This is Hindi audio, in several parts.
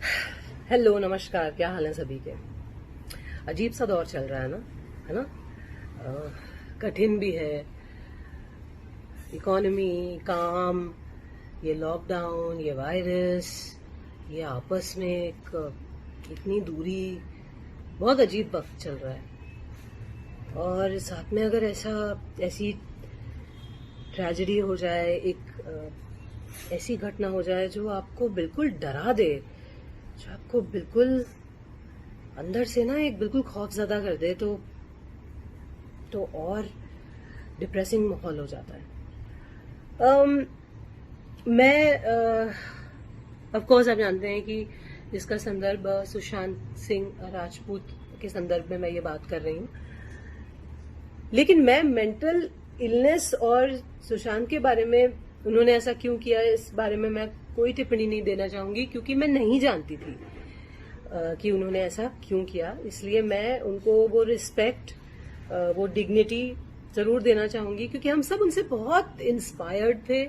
हेलो, नमस्कार। क्या हाल है सभी के? अजीब सा दौर चल रहा है ना, है ना? कठिन भी है। इकोनॉमी, काम, ये लॉकडाउन, ये वायरस, ये आपस में एक इतनी दूरी, बहुत अजीब वक्त चल रहा है। और साथ में अगर ऐसी ट्रेजेडी हो जाए, ऐसी घटना हो जाए जो आपको बिल्कुल डरा दे, जो आपको बिल्कुल अंदर से ना एक बिल्कुल खौफजदा कर दे, तो और डिप्रेसिंग माहौल हो जाता है। मैं ऑफ कोर्स आप जानते हैं कि इसका संदर्भ सुशांत सिंह राजपूत के संदर्भ में मैं ये बात कर रही हूँ। लेकिन मैं मेंटल इलनेस और सुशांत के बारे में उन्होंने ऐसा क्यों किया, इस बारे में मैं कोई टिप्पणी नहीं देना चाहूंगी, क्योंकि मैं नहीं जानती थी कि उन्होंने ऐसा क्यों किया। इसलिए मैं उनको वो रिस्पेक्ट, वो डिग्निटी जरूर देना चाहूंगी, क्योंकि हम सब उनसे बहुत इंस्पायर्ड थे।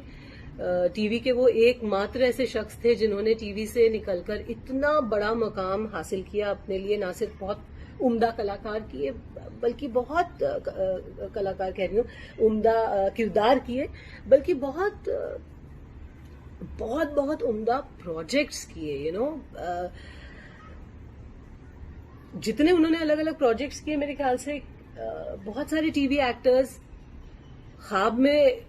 टीवी के वो एकमात्र ऐसे शख्स थे जिन्होंने टीवी से निकलकर इतना बड़ा मकाम हासिल किया अपने लिए। ना सिर्फ बहुत उम्दा कलाकार किए, बल्कि बहुत कलाकार कह रही हूँ, उम्दा किरदार किए, बल्कि बहुत बहुत बहुत उम्दा प्रोजेक्ट्स किए। जितने उन्होंने अलग अलग प्रोजेक्ट्स किए, मेरे ख्याल से बहुत सारे टीवी एक्टर्स ख्वाब में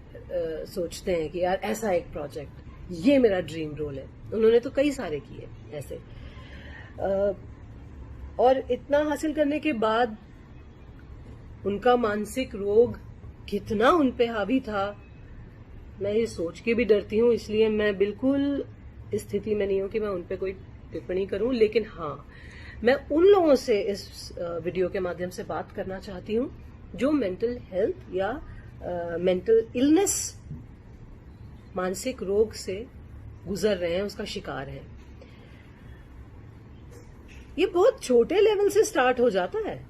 सोचते हैं कि यार ऐसा एक प्रोजेक्ट, ये मेरा ड्रीम रोल है। उन्होंने तो कई सारे किए ऐसे। और इतना हासिल करने के बाद उनका मानसिक रोग कितना उन पे हावी था, मैं ये सोच के भी डरती हूँ। इसलिए मैं बिल्कुल इस स्थिति में नहीं हूं कि मैं उन पे कोई टिप्पणी करूं। लेकिन हाँ, मैं उन लोगों से इस वीडियो के माध्यम से बात करना चाहती हूँ जो मेंटल हेल्थ या मेंटल इलनेस, मानसिक रोग से गुजर रहे हैं, उसका शिकार हैं। ये बहुत छोटे लेवल से स्टार्ट हो जाता है,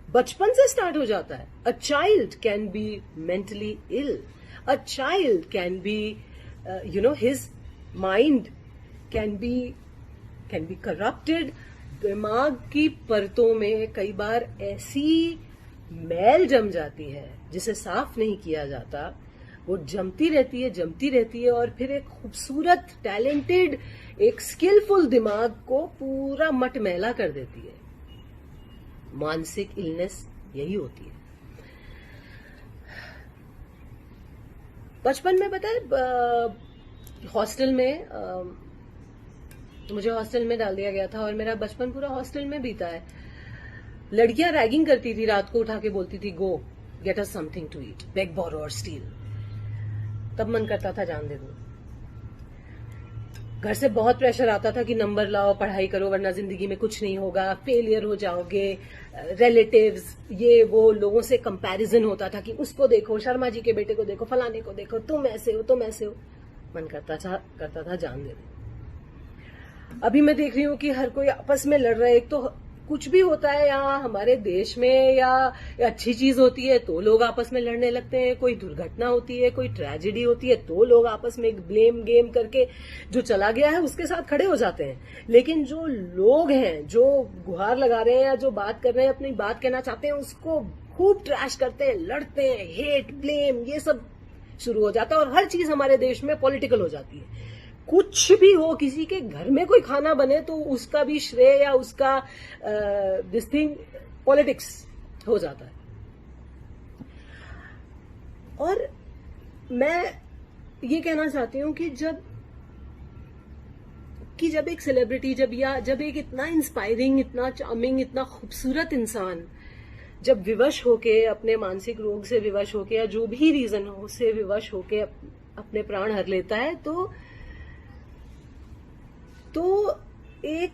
बचपन से स्टार्ट हो जाता है। A child can be mentally ill, a child can be his mind can be corrupted. दिमाग की परतों में कई बार ऐसी मैल जम जाती है जिसे साफ नहीं किया जाता। वो जमती रहती है और फिर एक खूबसूरत, टैलेंटेड, एक स्किलफुल दिमाग को पूरा मटमैला कर देती है। मानसिक इलनेस यही होती है। बचपन में पता है, हॉस्टल में मुझे हॉस्टल में डाल दिया गया था और मेरा बचपन पूरा हॉस्टल में बीता है। लड़कियां रैगिंग करती थी, रात को उठा के बोलती थी, go get us something to eat, beg borrow और स्टील। तब मन करता था जान दे दो। घर से बहुत प्रेशर आता था कि नंबर लाओ, पढ़ाई करो, वरना जिंदगी में कुछ नहीं होगा, फेलियर हो जाओगे। रिलेटिव्स, ये वो लोगों से कंपैरिजन होता था कि उसको देखो, शर्मा जी के बेटे को देखो, फलाने को देखो, तुम ऐसे हो, तुम ऐसे हो। मन करता था जान दे दो। अभी मैं देख रही हूँ कि हर कोई आपस में लड़ रहा है। एक तो कुछ भी होता है यहाँ हमारे देश में, या अच्छी चीज होती है तो लोग आपस में लड़ने लगते हैं। कोई दुर्घटना होती है, कोई ट्रेजेडी होती है तो लोग आपस में एक ब्लेम गेम करके जो चला गया है उसके साथ खड़े हो जाते हैं। लेकिन जो लोग हैं, जो गुहार लगा रहे हैं या जो बात कर रहे हैं, अपनी बात कहना चाहते हैं, उसको खूब ट्रैश करते हैं, लड़ते हैं, हेट, ब्लेम, ये सब शुरू हो जाता है। और हर चीज हमारे देश में पॉलिटिकल हो जाती है। कुछ भी हो, किसी के घर में कोई खाना बने तो उसका भी श्रेय या उसका दिस थिंग पॉलिटिक्स हो जाता है। और मैं ये कहना चाहती हूं कि जब एक सेलिब्रिटी, जब एक इतना इंस्पायरिंग, इतना चार्मिंग, इतना खूबसूरत इंसान जब विवश होके, अपने मानसिक रोग से विवश होके, या जो भी रीजन हो उससे विवश होके अपने प्राण हर लेता है, तो एक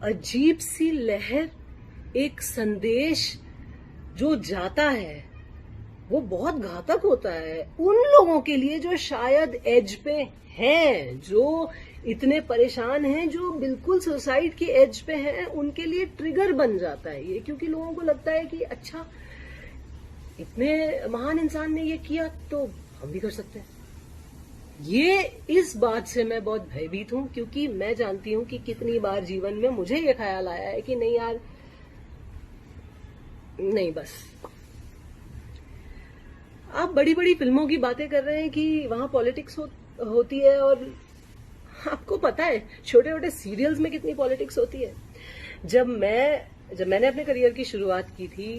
अजीब सी लहर, एक संदेश जो जाता है वो बहुत घातक होता है उन लोगों के लिए जो शायद एज पे हैं, जो इतने परेशान हैं, जो बिल्कुल सुसाइड के एज पे हैं। उनके लिए ट्रिगर बन जाता है ये, क्योंकि लोगों को लगता है कि अच्छा, इतने महान इंसान ने ये किया तो हम भी कर सकते हैं। ये इस बात से मैं बहुत भयभीत हूं, क्योंकि मैं जानती हूं कि कितनी बार जीवन में मुझे ये ख्याल आया है कि नहीं यार, नहीं बस। आप बड़ी बड़ी फिल्मों की बातें कर रहे हैं कि वहां पॉलिटिक्स होती है, और आपको पता है छोटे छोटे सीरियल्स में कितनी पॉलिटिक्स होती है। जब मैंने अपने करियर की शुरुआत की थी,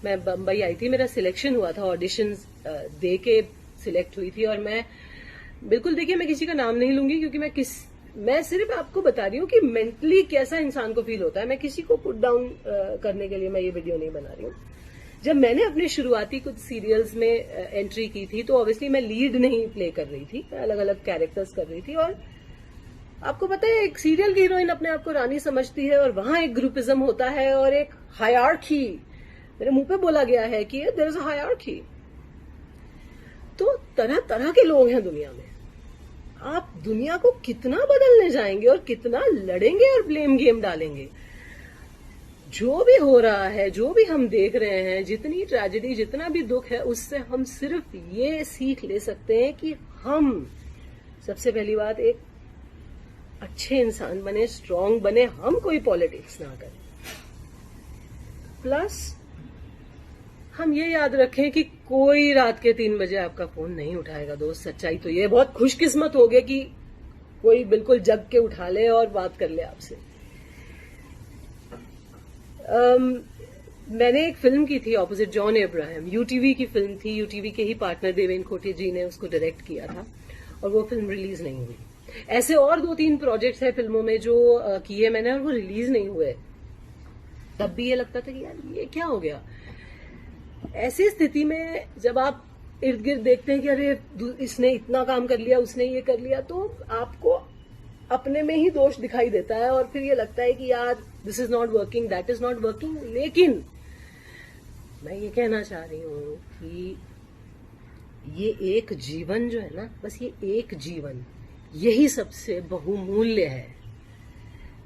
मैं बम्बई आई थी, मेरा सिलेक्शन हुआ था, ऑडिशंस दे के सिलेक्ट हुई थी, और मैं बिल्कुल, देखिए मैं किसी का नाम नहीं लूंगी, क्योंकि मैं सिर्फ आपको बता रही हूँ कि मेंटली कैसा इंसान को फील होता है। मैं किसी को पुट डाउन करने के लिए मैं ये वीडियो नहीं बना रही हूँ। जब मैंने अपने शुरुआती कुछ सीरियल्स में एंट्री की थी, तो ऑब्वियसली मैं लीड नहीं प्ले कर रही थी, मैं अलग अलग कैरेक्टर्स कर रही थी। और आपको पता है, एक सीरियल की हीरोइन अपने आप को रानी समझती है, और वहां एक ग्रुपिज्म होता है और एक हायरार्की, मेरे मुंह पे बोला गया है कि देयर इज अ हायरार्की। तो तरह तरह के लोग हैं दुनिया में। आप दुनिया को कितना बदलने जाएंगे और कितना लड़ेंगे और ब्लेम गेम डालेंगे। जो भी हो रहा है, जो भी हम देख रहे हैं, जितनी ट्रेजेडी, जितना भी दुख है, उससे हम सिर्फ ये सीख ले सकते हैं कि हम सबसे पहली बात एक अच्छे इंसान बने, स्ट्रांग बने, हम कोई पॉलिटिक्स ना करें। प्लस हम ये याद रखें कि कोई रात के 3 बजे आपका फोन नहीं उठाएगा दोस्त। सच्चाई तो ये बहुत खुशकिस्मत हो गए कि कोई बिल्कुल जग के उठा ले और बात कर ले आपसे। मैंने एक फिल्म की थी ऑपोजिट जॉन अब्राहम, यूटीवी की फिल्म थी, यूटीवी के ही पार्टनर देवेन खोटे जी ने उसको डायरेक्ट किया था, और वो फिल्म रिलीज नहीं हुई। ऐसे और 2-3 प्रोजेक्ट्स हैं फिल्मों में जो किए मैंने, और वो रिलीज नहीं हुए। तब भी ये लगता था कि यार ये क्या हो गया। ऐसी स्थिति में जब आप इर्द गिर्द देखते हैं कि अरे इसने इतना काम कर लिया, उसने ये कर लिया, तो आपको अपने में ही दोष दिखाई देता है, और फिर ये लगता है कि यार this is not working, that is not working. लेकिन मैं ये कहना चाह रही हूं कि ये एक जीवन जो है ना, बस ये एक जीवन, यही सबसे बहुमूल्य है।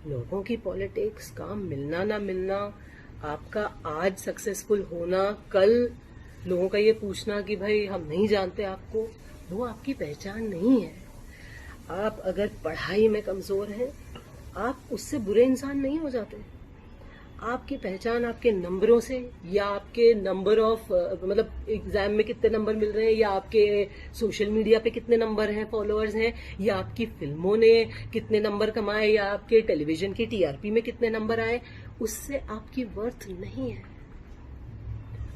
लोगों की पॉलिटिक्स, काम मिलना ना मिलना, आपका आज सक्सेसफुल होना, कल लोगों का ये पूछना कि भाई हम नहीं जानते आपको, वो आपकी पहचान नहीं है। आप अगर पढ़ाई में कमजोर हैं, आप उससे बुरे इंसान नहीं हो जाते। आपकी पहचान आपके नंबरों से, या आपके नंबर ऑफ मतलब एग्जाम में कितने नंबर मिल रहे हैं, या आपके सोशल मीडिया पे कितने नंबर हैं, फॉलोअर्स हैं, या आपकी फिल्मों ने कितने नंबर कमाए, या आपके टेलीविजन की टीआरपी में कितने नंबर आए, उससे आपकी वर्थ नहीं है।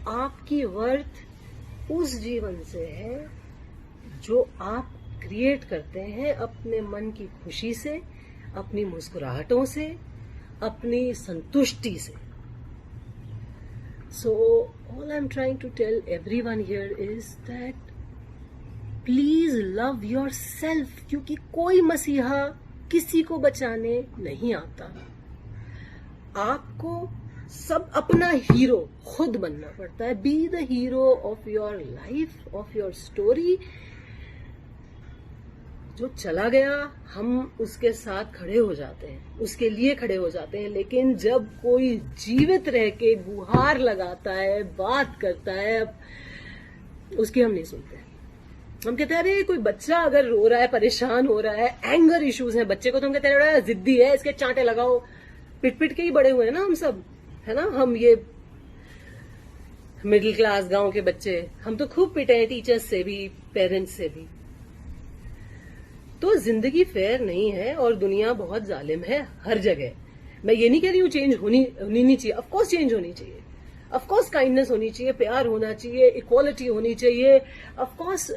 आपकी वर्थ उस जीवन से है जो आप क्रिएट करते हैं अपने मन की खुशी से, अपनी मुस्कुराहटों से, अपनी संतुष्टि से। So all I'm trying to tell everyone here is that please love yourself, क्योंकि कोई मसीहा किसी को बचाने नहीं आता। आपको सब अपना हीरो खुद बनना पड़ता है। B the hero of your life, of your story. जो चला गया हम उसके साथ खड़े हो जाते हैं, उसके लिए खड़े हो जाते हैं, लेकिन जब कोई जीवित रह के गुहार लगाता है, बात करता है, उसकी हम नहीं सुनते। हम कहते हैं अरे कोई बच्चा अगर रो रहा है, परेशान हो रहा है, एंगर इश्यूज हैं बच्चे को, तो हम कहते हैं जिद्दी है, इसके चांटे लगाओ। पिट पिट के ही बड़े हुए हैं ना हम सब, है ना। हम ये मिडिल क्लास गांव के बच्चे, हम तो खूब पिटे हैं टीचर्स से भी, पेरेंट्स से भी। तो जिंदगी फेयर नहीं है और दुनिया बहुत जालिम है हर जगह। मैं ये नहीं कह रही हूँ चेंज होनी नहीं चाहिए, ऑफकोर्स चेंज होनी चाहिए, ऑफकोर्स काइंडनेस होनी चाहिए, प्यार होना चाहिए, इक्वालिटी होनी चाहिए, ऑफकोर्स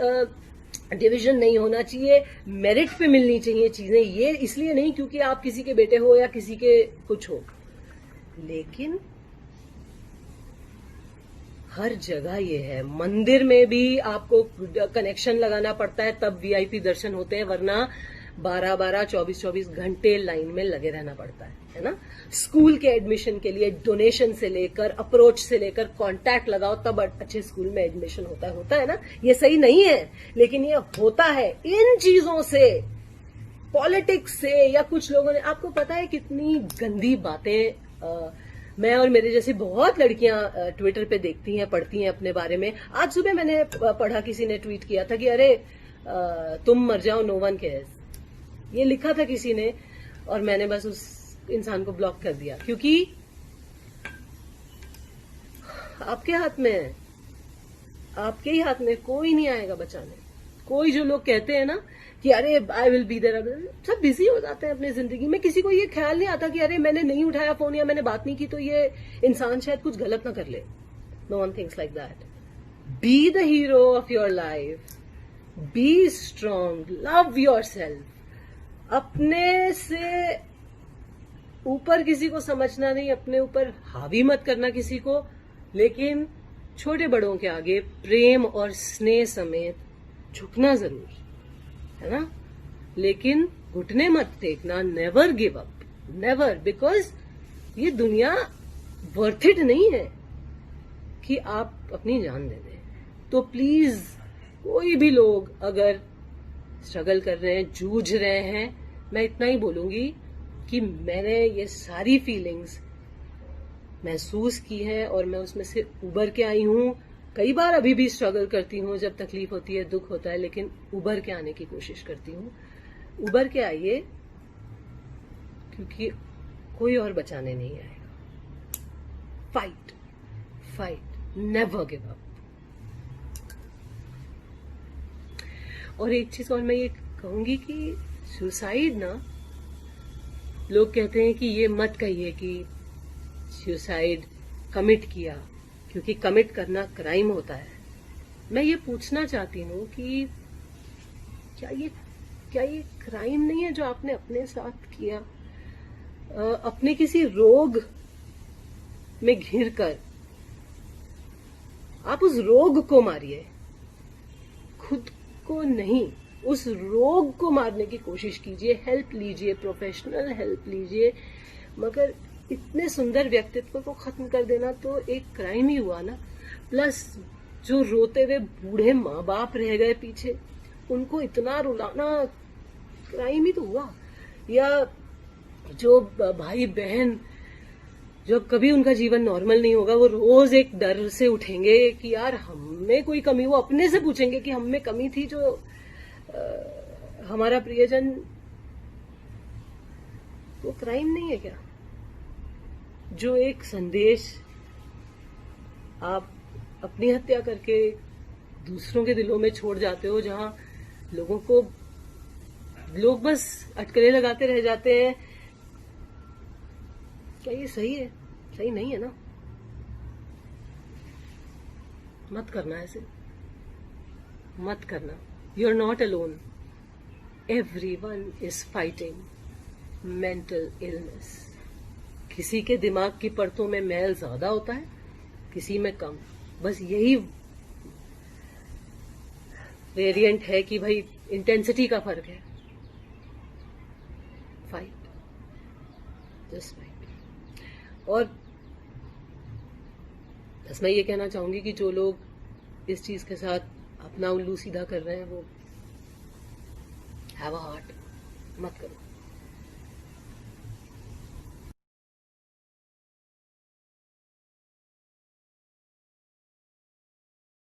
डिवीजन नहीं होना चाहिए, मेरिट पे मिलनी चाहिए चीजें। ये इसलिए नहीं क्योंकि आप किसी के बेटे हो या किसी के कुछ हो, लेकिन हर जगह ये है। मंदिर में भी आपको कनेक्शन लगाना पड़ता है, तब वीआईपी दर्शन होते हैं, वरना 12-12, 24-24 घंटे लाइन में लगे रहना पड़ता है ना। स्कूल के एडमिशन के लिए डोनेशन से लेकर, अप्रोच से लेकर, कांटेक्ट लगाओ तब अच्छे स्कूल में एडमिशन होता है ना। ये सही नहीं है, लेकिन ये होता है। इन चीजों से, पॉलिटिक्स से, या कुछ लोगों ने, आपको पता है कितनी गंदी बातें मैं और मेरे जैसी बहुत लड़कियां ट्विटर पे देखती हैं, पढ़ती हैं अपने बारे में। आज सुबह मैंने पढ़ा, किसी ने ट्वीट किया था कि अरे तुम मर जाओ, नो वन केयर्स। ये लिखा था किसी ने और मैंने बस उस इंसान को ब्लॉक कर दिया, क्योंकि आपके हाथ में है, आपके ही हाथ में, कोई नहीं आएगा बचाने। कोई जो लोग कहते हैं ना कि अरे आई विल बी देयर, सब बिजी हो जाते हैं अपनी जिंदगी में। किसी को ये ख्याल नहीं आता कि अरे मैंने नहीं उठाया फोन या मैंने बात नहीं की तो ये इंसान शायद कुछ गलत ना कर ले। No one thinks like that. Be the hero of your life, be strong, love yourself. अपने से ऊपर किसी को समझना नहीं, अपने ऊपर हावी मत करना किसी को, लेकिन छोटे बड़ों के आगे प्रेम और स्नेह समेत झुकना जरूर है ना, लेकिन घुटने मत टेकना। Never give up, never, because ये दुनिया वर्थ इट नहीं है कि आप अपनी जान दे दें। तो प्लीज कोई भी लोग अगर स्ट्रगल कर रहे हैं, जूझ रहे हैं, मैं इतना ही बोलूंगी कि मैंने ये सारी फीलिंग्स महसूस की है और मैं उसमें से उबर के आई हूं। कई बार अभी भी स्ट्रगल करती हूँ, जब तकलीफ होती है, दुख होता है, लेकिन उबर के आने की कोशिश करती हूँ। उबर के आइए, क्योंकि कोई और बचाने नहीं आएगा। Fight, fight, never give up. और एक चीज और मैं ये कहूंगी कि सुसाइड ना, लोग कहते हैं कि ये मत कहिए कि सुसाइड कमिट किया, क्योंकि कमिट करना क्राइम होता है। मैं ये पूछना चाहती हूँ कि क्या ये क्राइम नहीं है जो आपने अपने साथ किया? अपने किसी रोग में घिर कर आप उस रोग को मारिए, खुद को नहीं। उस रोग को मारने की कोशिश कीजिए, हेल्प लीजिए, प्रोफेशनल हेल्प लीजिए, मगर इतने सुंदर व्यक्तित्व को खत्म कर देना तो एक क्राइम ही हुआ ना। प्लस जो रोते हुए बूढ़े माँ बाप रह गए पीछे, उनको इतना रुलाना क्राइम ही तो हुआ। या जो भाई बहन, जब कभी उनका जीवन नॉर्मल नहीं होगा, वो रोज एक डर से उठेंगे कि यार हमें कोई कमी, वो अपने से पूछेंगे कि हम में कमी थी जो हमारा प्रियजन, वो क्राइम नहीं है क्या? जो एक संदेश आप अपनी हत्या करके दूसरों के दिलों में छोड़ जाते हो, जहां लोग बस अटकलें लगाते रह जाते हैं, क्या ये सही है? सही नहीं है ना। मत करना ऐसे, मत करना। You are not alone, everyone is fighting mental illness. किसी के दिमाग की परतों में मैल ज्यादा होता है, किसी में कम। बस यही वेरिएंट है कि भाई इंटेंसिटी का फर्क है। Fight, just fight. और बस मैं ये कहना चाहूंगी कि जो लोग इस चीज के साथ अपना उल्लू सीधा कर रहे हैं, वो हैव अ हार्ट, मत करो।